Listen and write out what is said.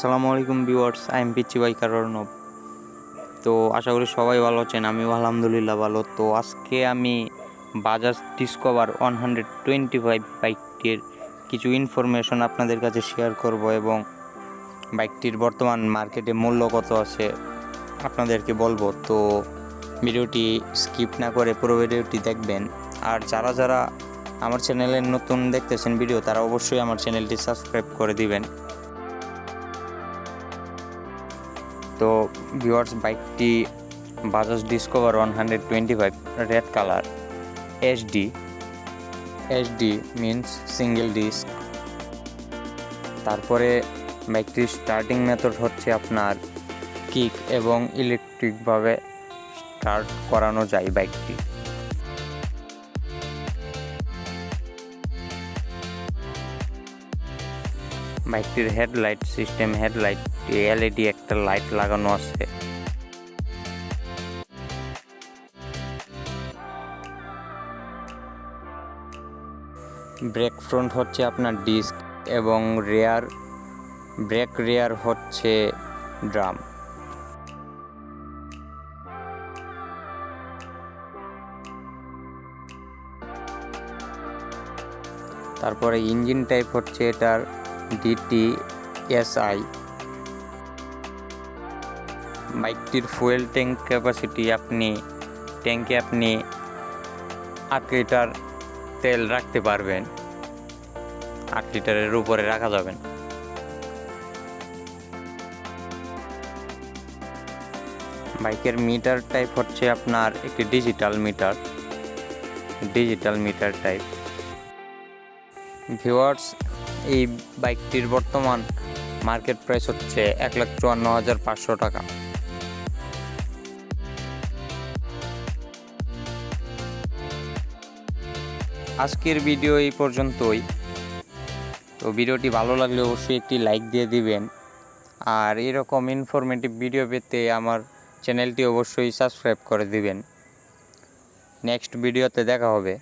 আসসালামু আলাইকুম viewers, I am পিচ্চি বাইকার অর্ণব। তো আশা করি সবাই ভালো আছেন, আমিও আলহামদুলিল্লাহ ভালো। তো আজকে আমি বাজাজ ডিসকভার 125 বাইকটির কিছু ইনফরমেশন আপনাদের কাছে শেয়ার করব এবং বাইকটির বর্তমান মার্কেটে মূল্য কত আছে আপনাদেরকে বলবো। তো ভিডিওটি স্কিপ না করে পুরো ভিডিওটি দেখবেন। আর যারা যারা আমার চ্যানেলে নতুন দেখতেছেন ভিডিও, তারা অবশ্যই আমার চ্যানেলটি সাবস্ক্রাইব করে দিবেন। তো ভিউয়ার্স, বাইকটি Bajaj discover 125 red colour HD means single disc. তারপরে বাইকটির স্টার্টিং মেথড হচ্ছে আপনার কিক এবং ইলেকট্রিকভাবে স্টার্ট করানো যায় বাইকটি। বাইকটির হেডলাইট সিস্টেম, এলইডি একটা লাইট লাগানো আছে। ব্রেক ফ্রন্ট হচ্ছে আপনার ডিস্ক এবং ব্রেক রেয়ার হচ্ছে ড্রাম। তারপরে ইঞ্জিন টাইপ হচ্ছে এটার DTSI। বাইকটির ফুয়েল ট্যাঙ্ক ক্যাপাসিটি ট্যাঙ্কে আপনি 8 লিটার তেল রাখতে পারবেন, 8 লিটারের উপরে রাখা যাবেন। বাইকের মিটার টাইপ হচ্ছে আপনার একটি ডিজিটাল মিটার টাইপ। ভিউয়ার্স, এই বাইকটির বর্তমান মার্কেট প্রাইস হচ্ছে 1,54,500 টাকা। আজকের ভিডিও এই পর্যন্তই। তো ভিডিওটি ভালো লাগলে অবশ্যই একটি লাইক দিয়ে দিবেন, আর এরকম ইনফরমেটিভ ভিডিও পেতে আমার চ্যানেলটি অবশ্যই সাবস্ক্রাইব করে দিবেন। নেক্সট ভিডিওতে দেখা হবে।